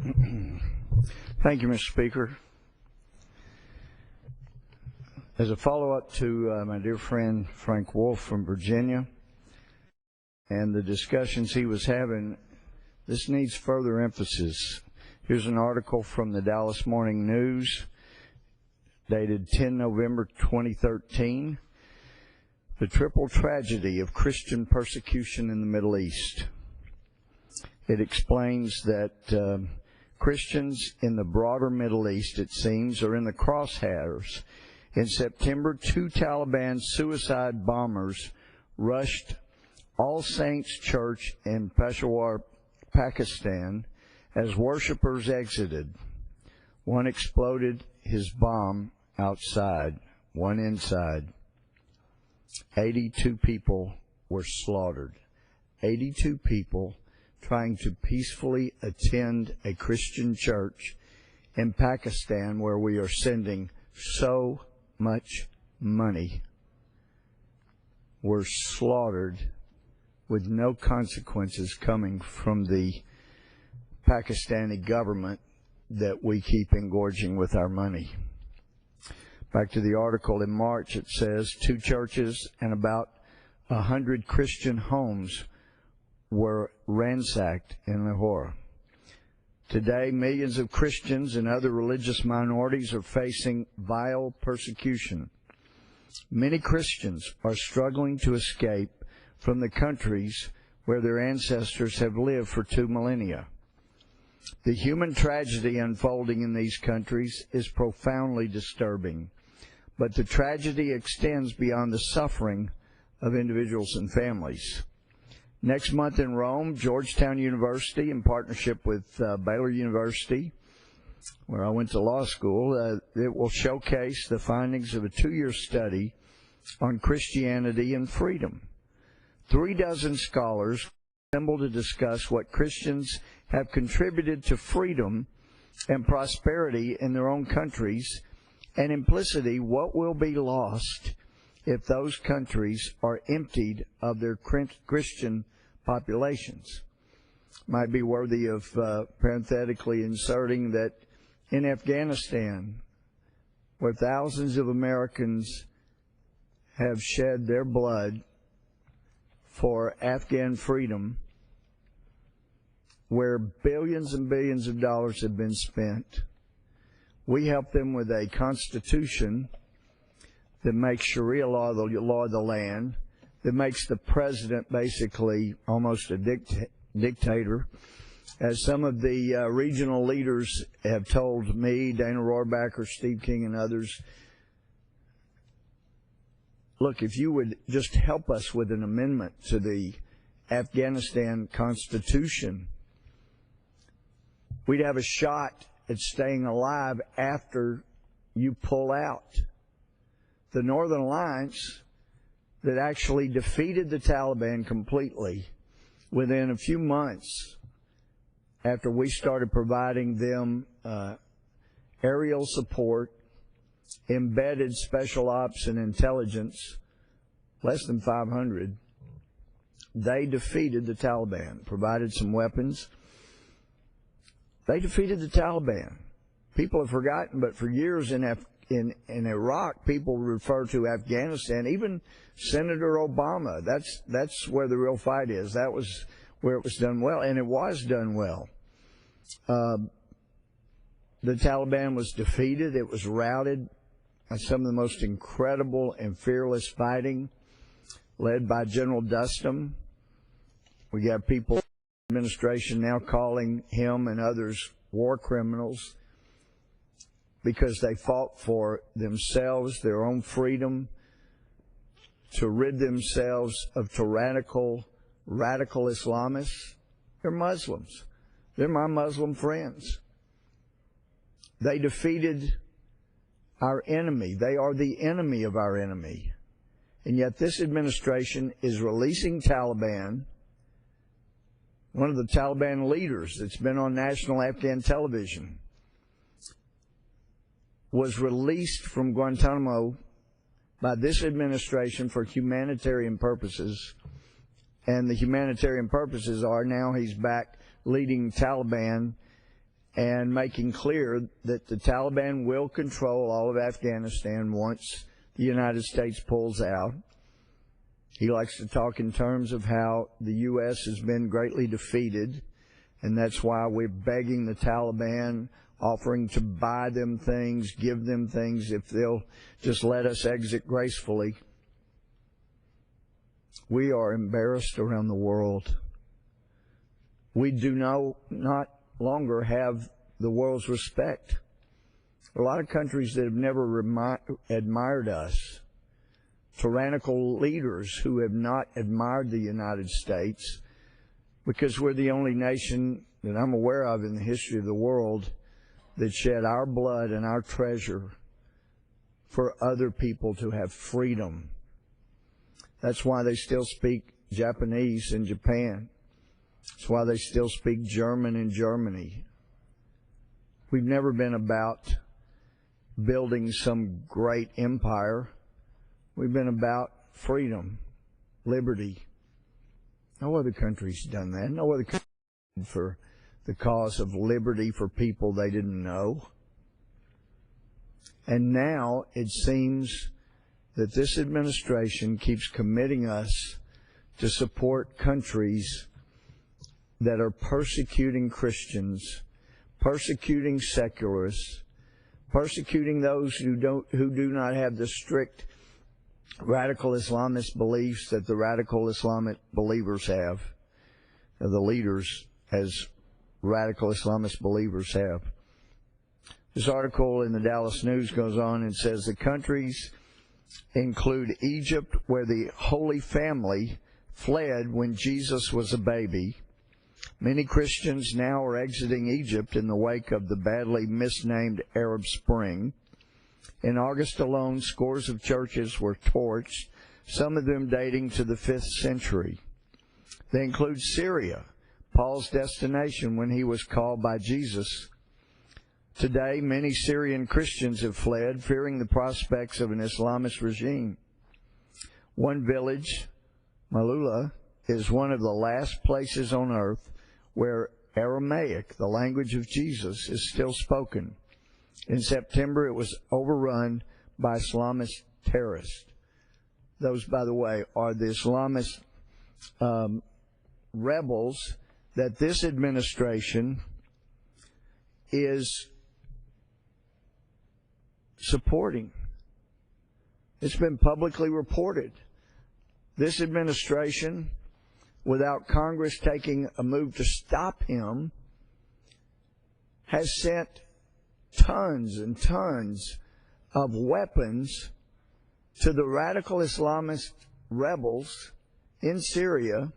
Thank you, Mr. Speaker. As a follow-up to my dear friend Frank Wolf from Virginia and the discussions he was having, this needs further emphasis. Here's an article from the Dallas Morning News dated 10 November 2013, The Triple Tragedy of Christian Persecution in the Middle East. It explains that Christians in the broader Middle East, it seems, are in the crosshairs. In September, 2 Taliban suicide bombers rushed All Saints Church in Peshawar, Pakistan, as worshippers exited. One exploded his bomb outside, one inside. 82 people were slaughtered. 82 people trying to peacefully attend a Christian church in Pakistan, where we are sending so much money, were slaughtered with no consequences coming from the Pakistani government that we keep engorging with our money. Back to the article in March, it says 2 churches and about 100 Christian homes were ransacked in Lahore. Today, millions of Christians and other religious minorities are facing vile persecution. Many Christians are struggling to escape from the countries where their ancestors have lived for 2 millennia. The human tragedy unfolding in these countries is profoundly disturbing, but the tragedy extends beyond the suffering of individuals and families. Next month in Rome, Georgetown University, in partnership with Baylor University, where I went to law school, it will showcase the findings of a 2-year study on Christianity and freedom. 36 scholars assembled to discuss what Christians have contributed to freedom and prosperity in their own countries, and implicitly what will be lost if those countries are emptied of their Christian populations. Might be worthy of parenthetically inserting that in Afghanistan, where thousands of Americans have shed their blood for Afghan freedom, where billions and billions of dollars have been spent, we help them with a constitution that makes Sharia law the law of the land, that makes the president basically almost a dictator. As some of the regional leaders have told me, Dana Rohrabacher, Steve King, and others, look, if you would just help us with an amendment to the Afghanistan Constitution, we'd have a shot at staying alive after you pull out. The Northern Alliance that actually defeated the Taliban completely within a few months after we started providing them aerial support, embedded special ops and intelligence, less than 500, they defeated the Taliban, provided some weapons. They defeated the Taliban. People have forgotten, but for years in Iraq, people refer to Afghanistan, even Senator Obama. That's where the real fight is. That was where it was done well, and it was done well. The Taliban was defeated. It was routed by some of the most incredible and fearless fighting led by General Dustam. We got people in the administration now calling him and others war criminals because they fought for themselves, their own freedom, to rid themselves of tyrannical, radical Islamists. They're Muslims. They're my Muslim friends. They defeated our enemy. They are the enemy of our enemy. And yet this administration is releasing Taliban. One of the Taliban leaders that's been on national Afghan television was released from Guantanamo by this administration for humanitarian purposes. And the humanitarian purposes are now he's back leading Taliban and making clear that the Taliban will control all of Afghanistan once the United States pulls out. He likes to talk in terms of how the U.S. has been greatly defeated, and that's why we're begging the Taliban, offering to buy them things, give them things if they'll just let us exit gracefully. We are embarrassed around the world. We do not longer have the world's respect. A lot of countries that have never admired us, tyrannical leaders who have not admired the United States, because we're the only nation that I'm aware of in the history of the world that shed our blood and our treasure for other people to have freedom. That's why they still speak Japanese in Japan. That's why they still speak German in Germany. We've never been about building some great empire. We've been about freedom, liberty. No other country's done that. No other country for the cause of liberty for people they didn't know. And now it seems that this administration keeps committing us to support countries that are persecuting Christians, persecuting secularists, persecuting those who do not have the strict radical Islamist beliefs that the radical Islamic believers have, the leaders as radical Islamist believers have. This article in the Dallas News goes on and says the countries include Egypt, where the Holy Family fled when Jesus was a baby. Many Christians now are exiting Egypt in the wake of the badly misnamed Arab Spring. In August alone, scores of churches were torched, some of them dating to the 5th century. They include Syria, Paul's destination when he was called by Jesus. Today, many Syrian Christians have fled, fearing the prospects of an Islamist regime. One village, Malula, is one of the last places on earth where Aramaic, the language of Jesus, is still spoken. In September, it was overrun by Islamist terrorists. Those, by the way, are the Islamist rebels that this administration is supporting. It's been publicly reported. This administration, without Congress taking a move to stop him, has sent tons and tons of weapons to the radical Islamist rebels in Syria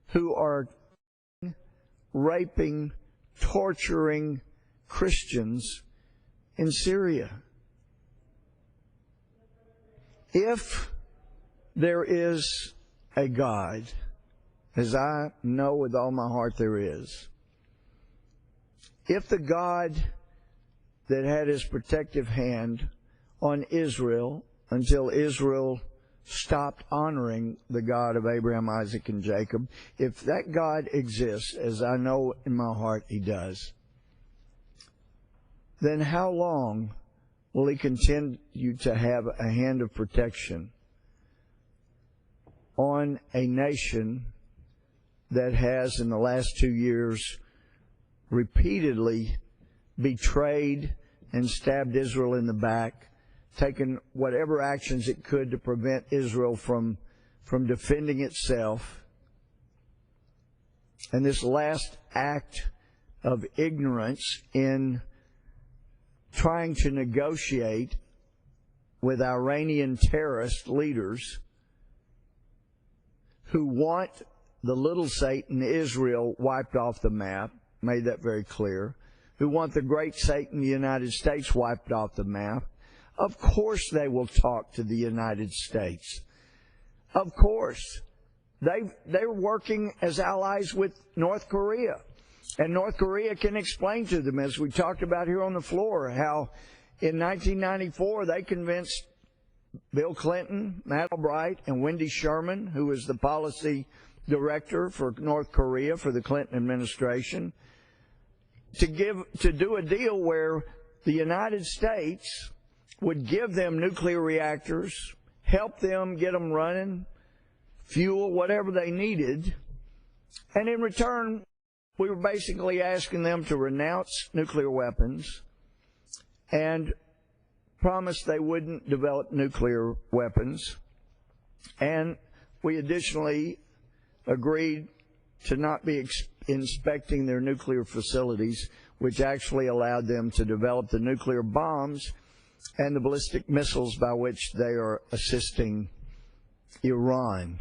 who are raping, torturing Christians in Syria. If there is a God, as I know with all my heart there is, if the God that had his protective hand on Israel until Israel stopped honoring the God of Abraham, Isaac, and Jacob, if that God exists, as I know in my heart he does, then how long will he continue to have a hand of protection on a nation that has, in the last 2 years, repeatedly betrayed and stabbed Israel in the back, taken whatever actions it could to prevent Israel from defending itself? And this last act of ignorance in trying to negotiate with Iranian terrorist leaders who want the little Satan, Israel, wiped off the map, made that very clear, who want the great Satan, the United States, wiped off the map. Of course they will talk to the United States. Of course. They're working as allies with North Korea. And North Korea can explain to them, as we talked about here on the floor, how in 1994 they convinced Bill Clinton, Matt Albright, and Wendy Sherman, who was the policy director for North Korea for the Clinton administration, to do a deal where the United States would give them nuclear reactors, help them get them running, fuel, whatever they needed, and in return, we were basically asking them to renounce nuclear weapons and promise they wouldn't develop nuclear weapons. And we additionally agreed to not be inspecting their nuclear facilities, which actually allowed them to develop the nuclear bombs and the ballistic missiles by which they are assisting Iran.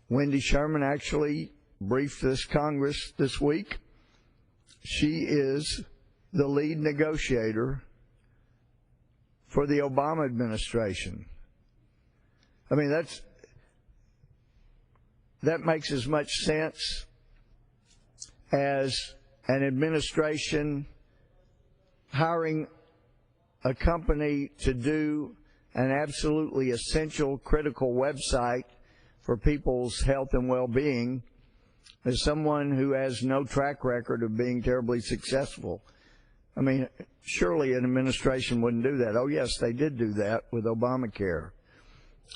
Wendy Sherman actually briefed this Congress this week. She is the lead negotiator for the Obama administration. I mean, that makes as much sense as an administration hiring a company to do an absolutely essential, critical website for people's health and well-being as someone who has no track record of being terribly successful. I mean, surely an administration wouldn't do that. Oh, yes, they did do that with Obamacare.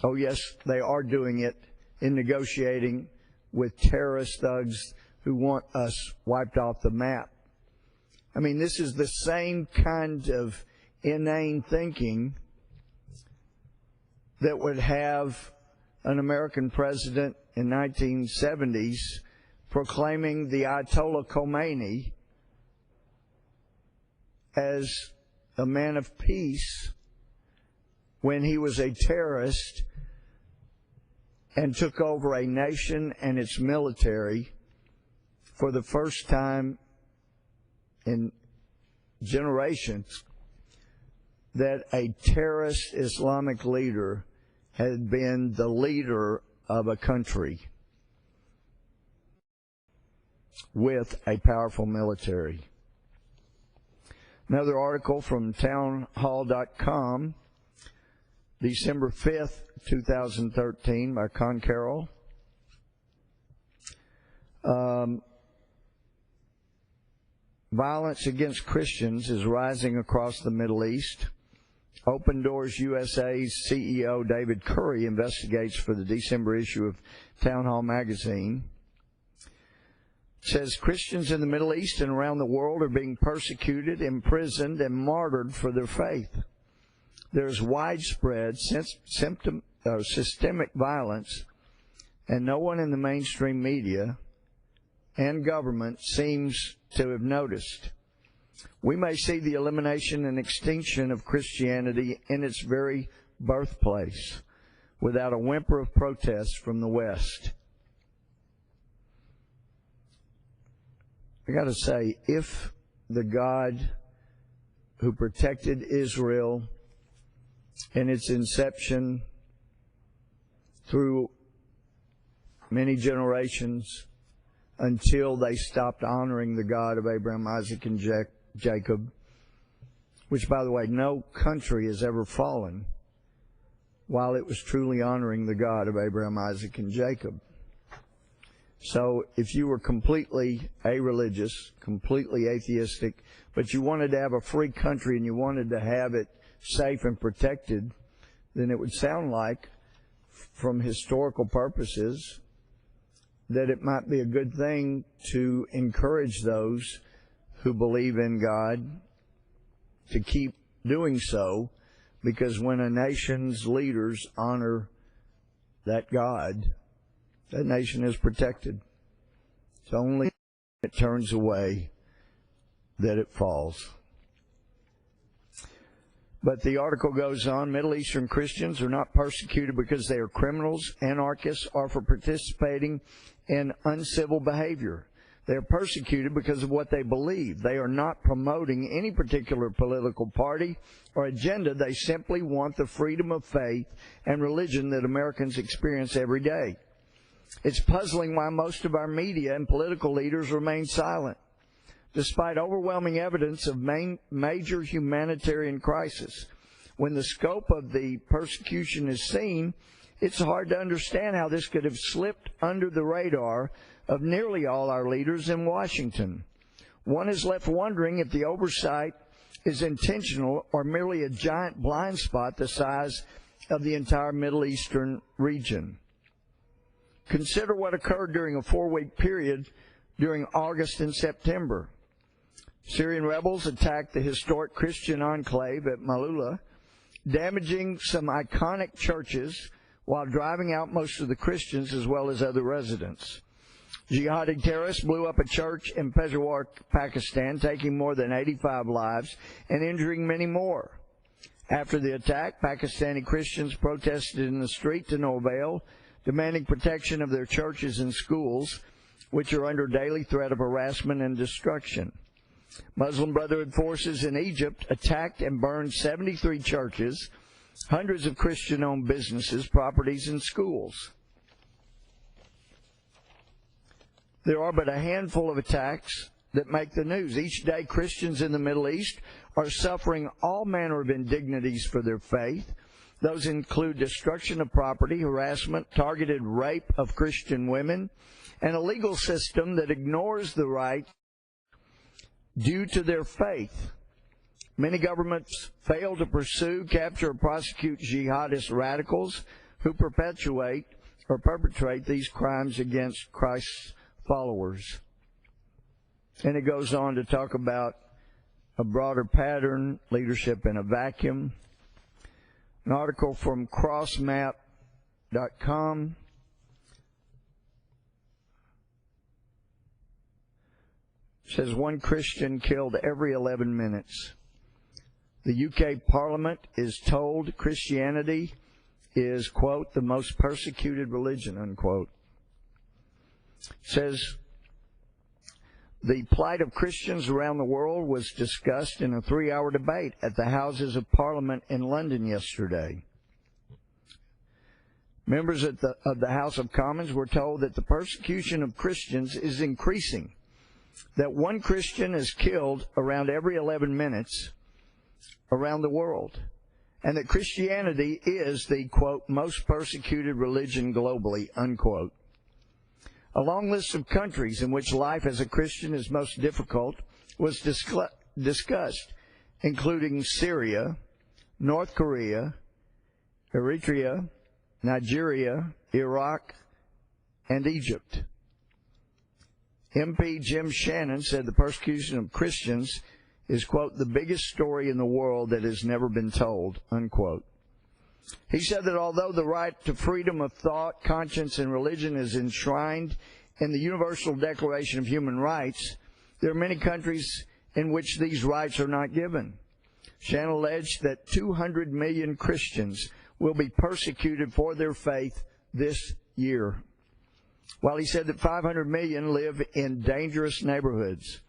Oh, yes, they are doing it in negotiating with terrorist thugs who want us wiped off the map. I mean, this is the same kind of inane thinking that would have an American president in 1970s proclaiming the Ayatollah Khomeini as a man of peace when he was a terrorist and took over a nation and its military for the first time in generations, that a terrorist Islamic leader had been the leader of a country with a powerful military. Another article from townhall.com, December 5th, 2013, by Con Carroll. Violence against Christians is rising across the Middle East. Open Doors USA's CEO David Curry investigates for the December issue of Town Hall magazine. Says Christians in the Middle East and around the world are being persecuted, imprisoned, and martyred for their faith. There's widespread systemic violence, and no one in the mainstream media and government seems to have noticed. We may see the elimination and extinction of Christianity in its very birthplace without a whimper of protest from the West. I got to say, if the God who protected Israel in its inception through many generations until they stopped honoring the God of Abraham, Isaac, and Jacob, which, by the way, no country has ever fallen while it was truly honoring the God of Abraham, Isaac, and Jacob. So if you were completely irreligious, completely atheistic, but you wanted to have a free country and you wanted to have it safe and protected, then it would sound like, from historical purposes, that it might be a good thing to encourage those who believe in God to keep doing so, because when a nation's leaders honor that God, that nation is protected. It's only when it turns away that it falls. But the article goes on, Middle Eastern Christians are not persecuted because they are criminals, anarchists, or for participating in uncivil behavior. They are persecuted because of what they believe. They are not promoting any particular political party or agenda. They simply want the freedom of faith and religion that Americans experience every day. It's puzzling why most of our media and political leaders remain silent, despite overwhelming evidence of major humanitarian crisis. When the scope of the persecution is seen, it's hard to understand how this could have slipped under the radar of nearly all our leaders in Washington. One is left wondering if the oversight is intentional or merely a giant blind spot the size of the entire Middle Eastern region. Consider what occurred during a 4-week period during August and September. Syrian rebels attacked the historic Christian enclave at Malula, damaging some iconic churches while driving out most of the Christians as well as other residents. Jihadi terrorists blew up a church in Peshawar, Pakistan, taking more than 85 lives and injuring many more. After the attack, Pakistani Christians protested in the street to no avail, demanding protection of their churches and schools, which are under daily threat of harassment and destruction. Muslim Brotherhood forces in Egypt attacked and burned 73 churches, hundreds of Christian-owned businesses, properties, and schools. There are but a handful of attacks that make the news. Each day, Christians in the Middle East are suffering all manner of indignities for their faith. Those include destruction of property, harassment, targeted rape of Christian women, and a legal system that ignores the right due to their faith. Many governments fail to pursue, capture, or prosecute jihadist radicals who perpetrate these crimes against Christ's followers. And it goes on to talk about a broader pattern, leadership in a vacuum. An article from crossmap.com says one Christian killed every 11 minutes. The UK Parliament is told Christianity is, quote, the most persecuted religion, unquote. Says the plight of Christians around the world was discussed in a 3-hour debate at the Houses of Parliament in London yesterday. Members of the House of Commons were told that the persecution of Christians is increasing, that one Christian is killed around every 11 minutes around the world, and that Christianity is the, quote, most persecuted religion globally, unquote. A long list of countries in which life as a Christian is most difficult was discussed, including Syria, North Korea, Eritrea, Nigeria, Iraq, and Egypt. MP Jim Shannon said the persecution of Christians is, quote, the biggest story in the world that has never been told, unquote. He said that although the right to freedom of thought, conscience, and religion is enshrined in the Universal Declaration of Human Rights, there are many countries in which these rights are not given. Shannon alleged that 200 million Christians will be persecuted for their faith this year, while he said that 500 million live in dangerous neighborhoods.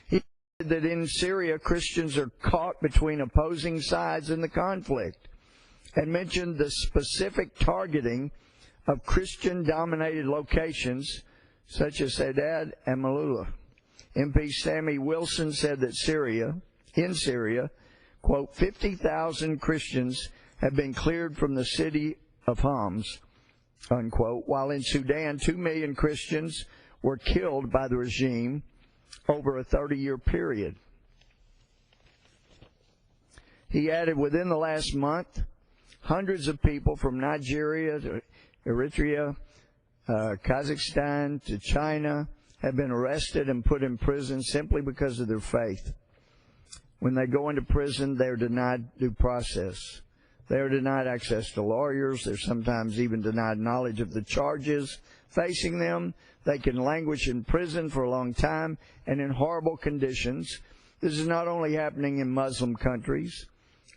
He said that in Syria, Christians are caught between opposing sides in the conflict, and mentioned the specific targeting of Christian-dominated locations such as Saadad and Malula. MP Sammy Wilson said that in Syria, quote, 50,000 Christians have been cleared from the city of Homs, unquote, while in Sudan, 2 million Christians were killed by the regime over a 30-year period. He added, within the last month, hundreds of people from Nigeria to Eritrea, Kazakhstan to China have been arrested and put in prison simply because of their faith. When they go into prison, they are denied due process. They are denied access to lawyers. They're sometimes even denied knowledge of the charges facing them. They can languish in prison for a long time and in horrible conditions. This is not only happening in Muslim countries.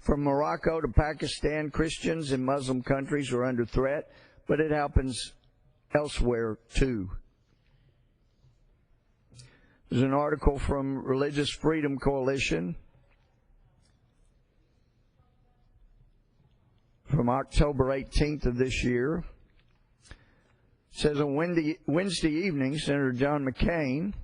From Morocco to Pakistan, Christians in Muslim countries are under threat, but it happens elsewhere too. There's an article from Religious Freedom Coalition from October 18th of this year. It says on Wednesday evening, Senator John McCain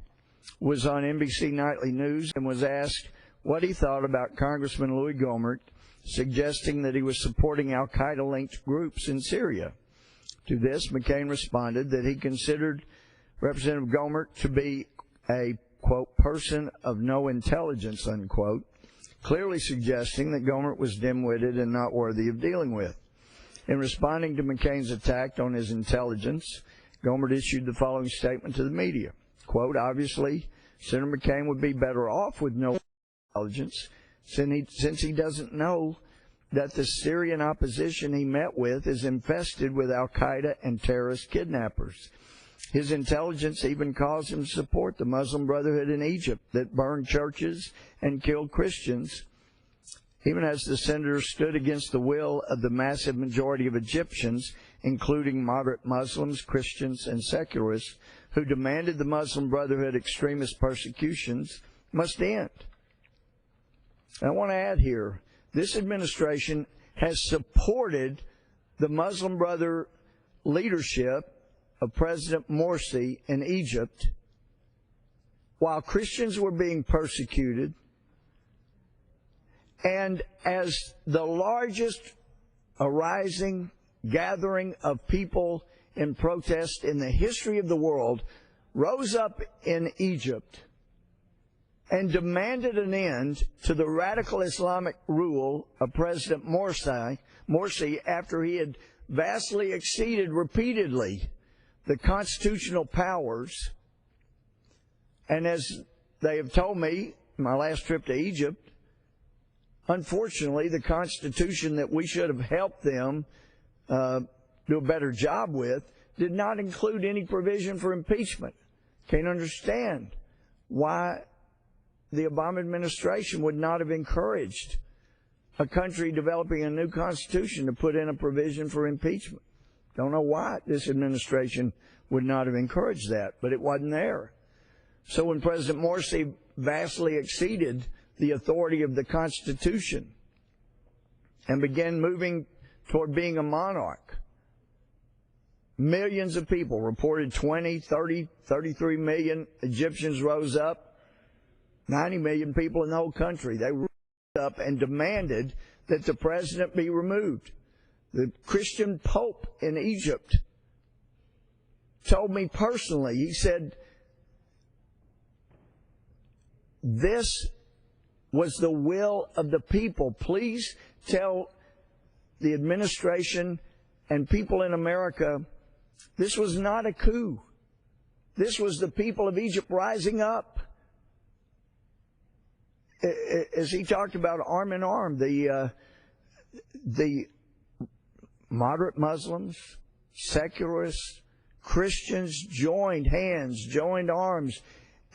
was on NBC Nightly News and was asked what he thought about Congressman Louie Gohmert suggesting that he was supporting al-Qaeda-linked groups in Syria. To this, McCain responded that he considered Representative Gohmert to be a, quote, person of no intelligence, unquote, clearly suggesting that Gohmert was dim-witted and not worthy of dealing with. In responding to McCain's attack on his intelligence, Gohmert issued the following statement to the media. Quote, obviously, Senator McCain would be better off with no intelligence since he doesn't know that the Syrian opposition he met with is infested with al-Qaeda and terrorist kidnappers. His intelligence even caused him to support the Muslim Brotherhood in Egypt that burned churches and killed Christians, even as the senator stood against the will of the massive majority of Egyptians, including moderate Muslims, Christians, and secularists, who demanded the Muslim Brotherhood extremist persecutions must end. And I want to add here, this administration has supported the Muslim Brother leadership of President Morsi in Egypt while Christians were being persecuted, and as the largest arising gathering of people in protest in the history of the world rose up in Egypt and demanded an end to the radical Islamic rule of President Morsi after he had vastly exceeded repeatedly the constitutional powers. And as they have told me, my last trip to Egypt, unfortunately, the Constitution that we should have helped them do a better job with did not include any provision for impeachment. Can't understand why the Obama administration would not have encouraged a country developing a new constitution to put in a provision for impeachment. Don't know why this administration would not have encouraged that, but it wasn't there. So when President Morsi vastly exceeded the authority of the Constitution and began moving toward being a monarch, millions of people, reported 20, 30, 33 million Egyptians rose up, 90 million people in the whole country. They rose up and demanded that the president be removed. The Christian Pope in Egypt told me personally, he said, this was the will of the people. Please tell the administration and people in America, this was not a coup. This was the people of Egypt rising up. As he talked about arm in arm, the moderate Muslims, secularists, Christians joined hands, joined arms,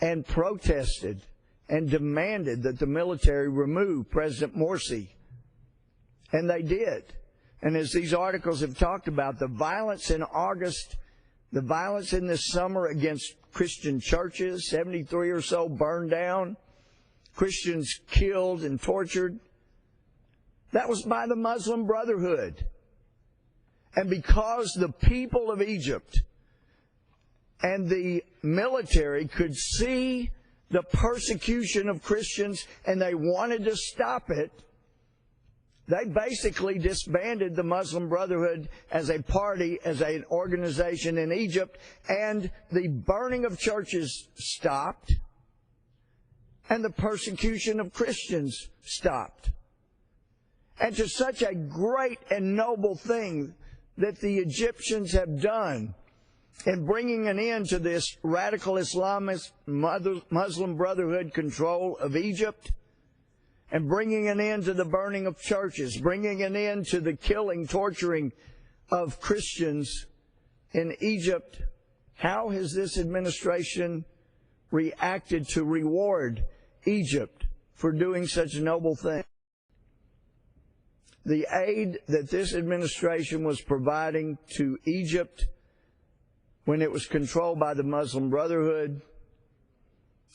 and protested and demanded that the military remove President Morsi. And they did. And as these articles have talked about, the violence in August, the violence in this summer against Christian churches, 73 or so burned down, Christians killed and tortured, that was by the Muslim Brotherhood. And because the people of Egypt and the military could see the persecution of Christians and they wanted to stop it, they basically disbanded the Muslim Brotherhood as a party, as an organization in Egypt, and the burning of churches stopped, and the persecution of Christians stopped. And to such a great and noble thing that the Egyptians have done in bringing an end to this radical Islamist Muslim Brotherhood control of Egypt, and bringing an end to the burning of churches, bringing an end to the killing, torturing of Christians in Egypt, how has this administration reacted to reward Egypt for doing such a noble thing? The aid that this administration was providing to Egypt when it was controlled by the Muslim Brotherhood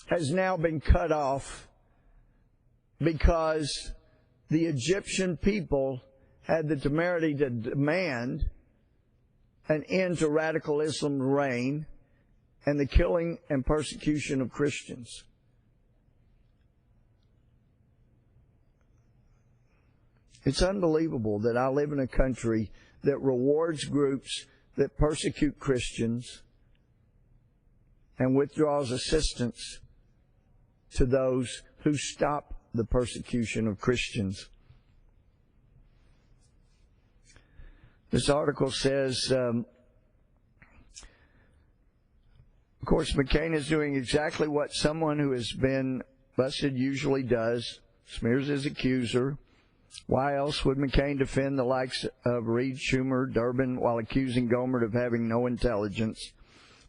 has now been cut off because the Egyptian people had the temerity to demand an end to radical Islam's reign and the killing and persecution of Christians. It's unbelievable that I live in a country that rewards groups that persecute Christians, and withdraws assistance to those who stop the persecution of Christians. This article says, of course, McCain is doing exactly what someone who has been busted usually does, smears his accuser. Why else would McCain defend the likes of Reid, Schumer, Durbin, while accusing Gohmert of having no intelligence?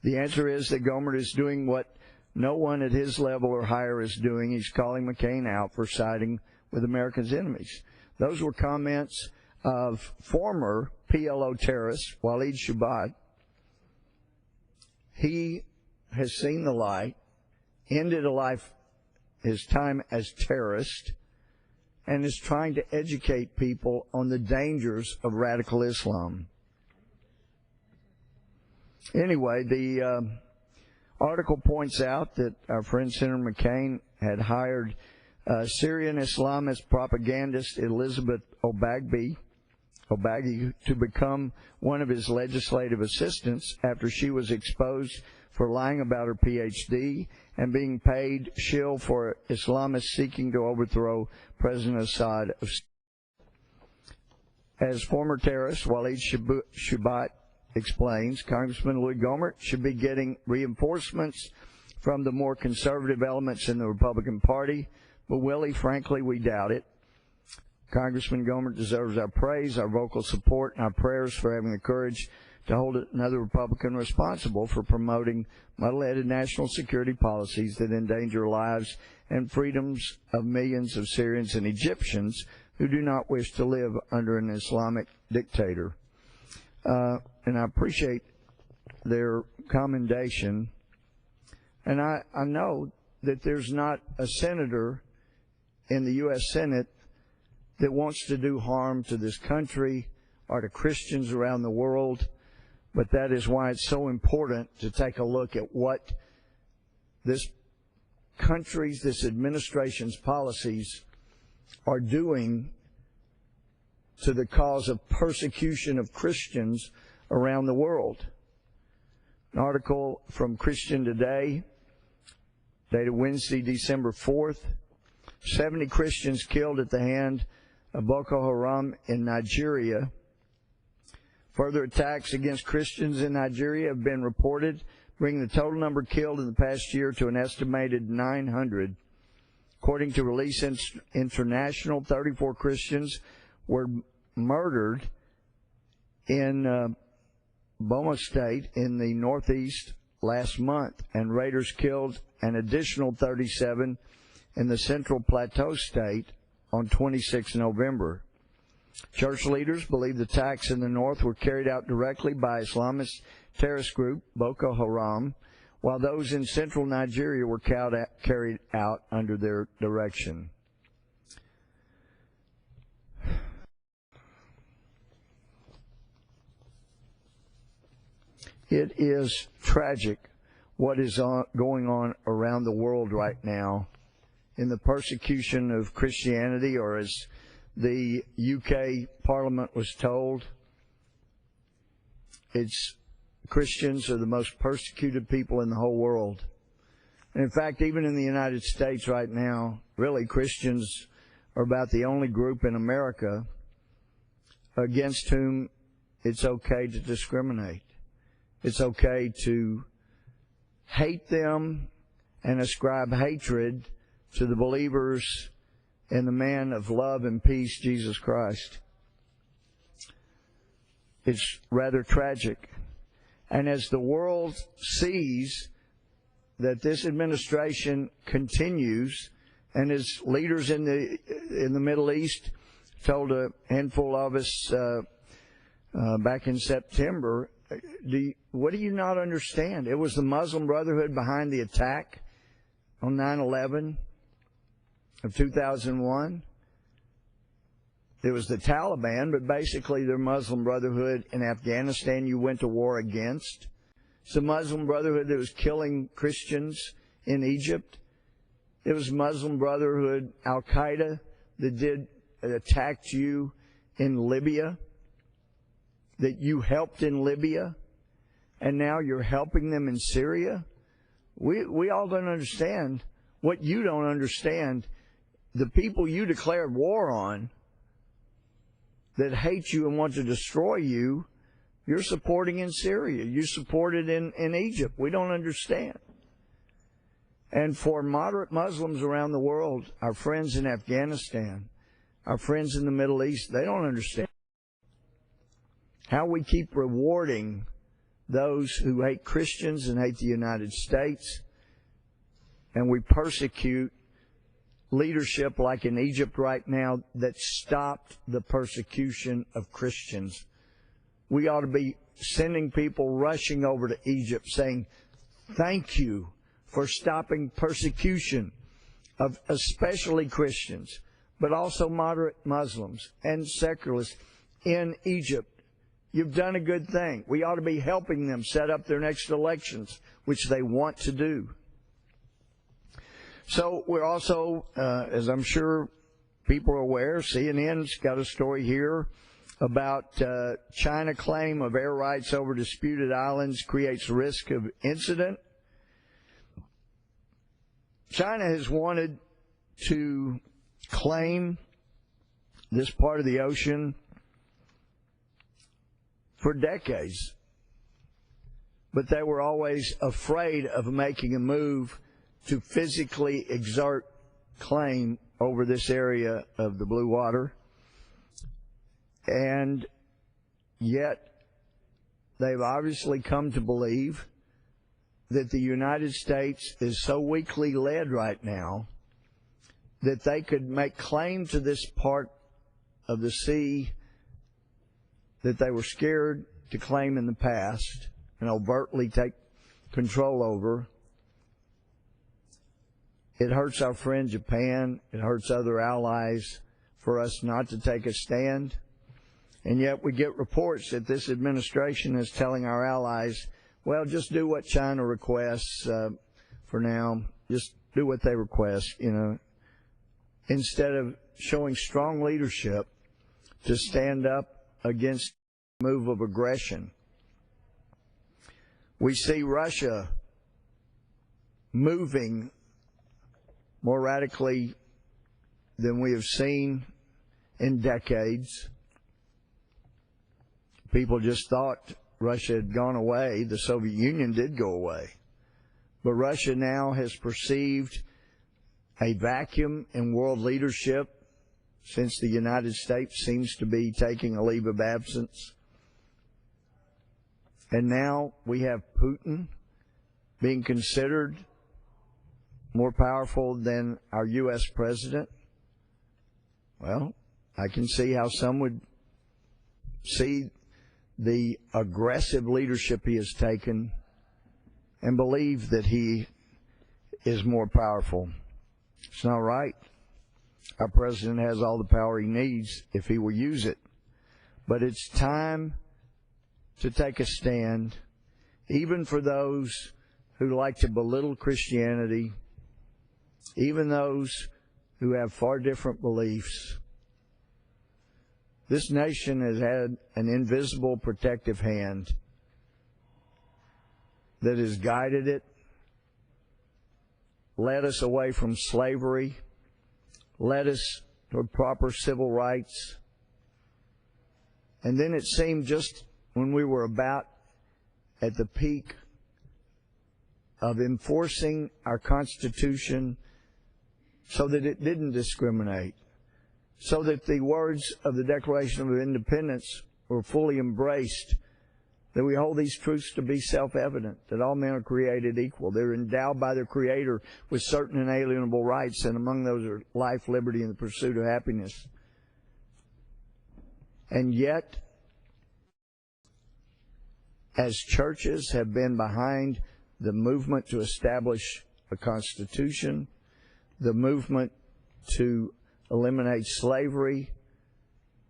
The answer is that Gohmert is doing what no one at his level or higher is doing. He's calling McCain out for siding with America's enemies. Those were comments of former PLO terrorist Walid Shubat. He has seen the light, ended his time as terrorist, and is trying to educate people on the dangers of radical Islam. Anyway, the article points out that our friend Senator McCain had hired Syrian Islamist propagandist Elizabeth Obagi to become one of his legislative assistants after she was exposed for lying about her PhD and being paid shill for Islamists seeking to overthrow President Assad. As former terrorist Walid Shubat explains, Congressman Louie Gohmert should be getting reinforcements from the more conservative elements in the Republican Party, but Willie, frankly, we doubt it. Congressman Gohmert deserves our praise, our vocal support, and our prayers for having the courage to hold another Republican responsible for promoting muddle-headed national security policies that endanger lives and freedoms of millions of Syrians and Egyptians who do not wish to live under an Islamic dictator. And I appreciate their commendation. And I know that there's not a senator in the U.S. Senate that wants to do harm to this country or to Christians around the world. But that is why it's so important to take a look at what this country's, this administration's policies are doing to the cause of persecution of Christians around the world. An article from Christian Today, dated Wednesday, December 4th. 70 Christians killed at the hand of Boko Haram in Nigeria. Further attacks against Christians in Nigeria have been reported, bringing the total number killed in the past year to an estimated 900. According to Release International, 34 Christians were murdered in Boma State in the Northeast last month, and raiders killed an additional 37 in the Central Plateau State on 26 November. Church leaders believe the attacks in the north were carried out directly by Islamist terrorist group Boko Haram, while those in central Nigeria were carried out under their direction. It is tragic what is going on around the world right now in the persecution of Christianity, or as the UK Parliament was told, it's Christians are the most persecuted people in the whole world. And in fact, even in the United States right now, really Christians are about the only group in America against whom it's okay to discriminate. It's okay to hate them and ascribe hatred to the believers in the man of love and peace, Jesus Christ. It's rather tragic. And as the world sees that this administration continues, and as leaders in the Middle East told a handful of us back in September, what do you not understand? It was the Muslim Brotherhood behind the attack on 9/11 of 2001. It was the Taliban, but basically their Muslim Brotherhood in Afghanistan you went to war against. It's the Muslim Brotherhood that was killing Christians in Egypt. It was Muslim Brotherhood, Al-Qaeda, that attacked you in Libya, that you helped in Libya, and now you're helping them in Syria. We all don't understand what you don't understand. The people you declared war on that hate you and want to destroy you, you're supporting in Syria. You supported in Egypt. We don't understand. And for moderate Muslims around the world, our friends in Afghanistan, our friends in the Middle East, they don't understand how we keep rewarding those who hate Christians and hate the United States, and we persecute leadership like in Egypt right now that stopped the persecution of Christians. We ought to be sending people rushing over to Egypt saying, thank you for stopping persecution of especially Christians, but also moderate Muslims and secularists in Egypt. You've done a good thing. We ought to be helping them set up their next elections, which they want to do. So we're also, as I'm sure people are aware, CNN's got a story here about China claim of air rights over disputed islands creates risk of incident. China has wanted to claim this part of the ocean for decades, but they were always afraid of making a move to physically exert claim over this area of the blue water. And yet they've obviously come to believe that the United States is so weakly led right now that they could make claim to this part of the sea that they were scared to claim in the past and overtly take control over. It hurts our friend Japan. It hurts other allies for us not to take a stand. And yet we get reports that this administration is telling our allies, well, just do what China requests for now. Just do what they request, instead of showing strong leadership to stand up against the move of aggression. We see Russia moving more radically than we have seen in decades. People just thought Russia had gone away. The Soviet Union did go away. But Russia now has perceived a vacuum in world leadership since the United States seems to be taking a leave of absence. And now we have Putin being considered more powerful than our U.S. president. Well, I can see how some would see the aggressive leadership he has taken and believe that he is more powerful. It's not right. Our president has all the power he needs if he will use it. But it's time to take a stand, even for those who like to belittle Christianity, even those who have far different beliefs. This nation has had an invisible protective hand that has guided it, led us away from slavery, led us toward proper civil rights. And then it seemed just when we were about at the peak of enforcing our Constitution so that it didn't discriminate, so that the words of the Declaration of Independence were fully embraced, that we hold these truths to be self-evident, that all men are created equal. They're endowed by their Creator with certain inalienable rights, and among those are life, liberty, and the pursuit of happiness. And yet, as churches have been behind the movement to establish a Constitution, the movement to eliminate slavery,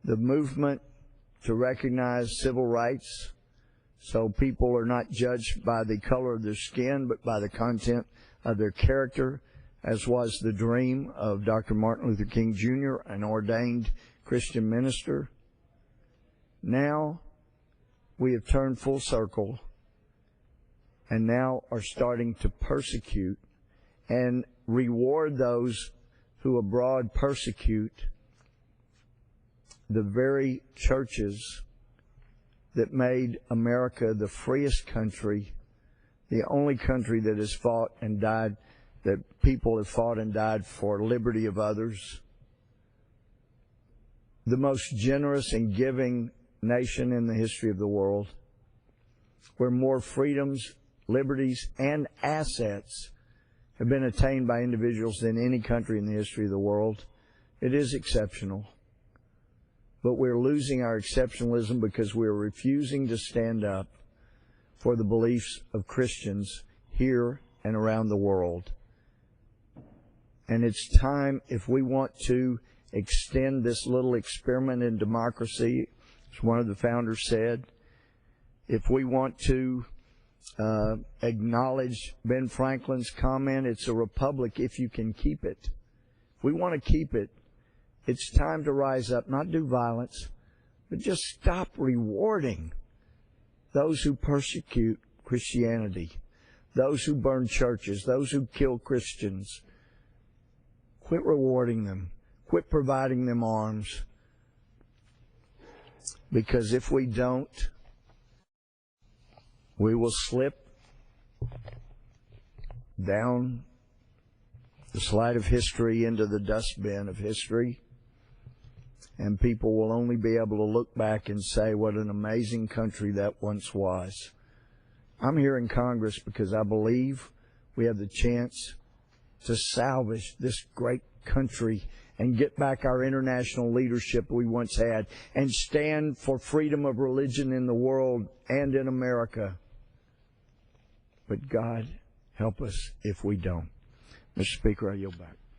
the movement to recognize civil rights, so people are not judged by the color of their skin, but by the content of their character, as was the dream of Dr. Martin Luther King Jr., an ordained Christian minister. Now we have turned full circle, and now are starting to persecute and reward those who abroad persecute the very churches that made America the freest country, the only country that has fought and died, that people have fought and died for liberty of others, the most generous and giving nation in the history of the world, where more freedoms, liberties, and assets have been attained by individuals than any country in the history of the world. It is exceptional. But we're losing our exceptionalism because we're refusing to stand up for the beliefs of Christians here and around the world. And it's time, if we want to extend this little experiment in democracy, as one of the founders said, if we want to acknowledge Ben Franklin's comment, it's a republic if you can keep it. If we want to keep it, it's time to rise up, not do violence, but just stop rewarding those who persecute Christianity, those who burn churches, those who kill Christians. Quit rewarding them. Quit providing them arms. Because if we don't, we will slip down the slide of history into the dustbin of history, and people will only be able to look back and say what an amazing country that once was. I'm here in Congress because I believe we have the chance to salvage this great country and get back our international leadership we once had and stand for freedom of religion in the world and in America. But God, help us if we don't. Mr. Speaker, I yield back.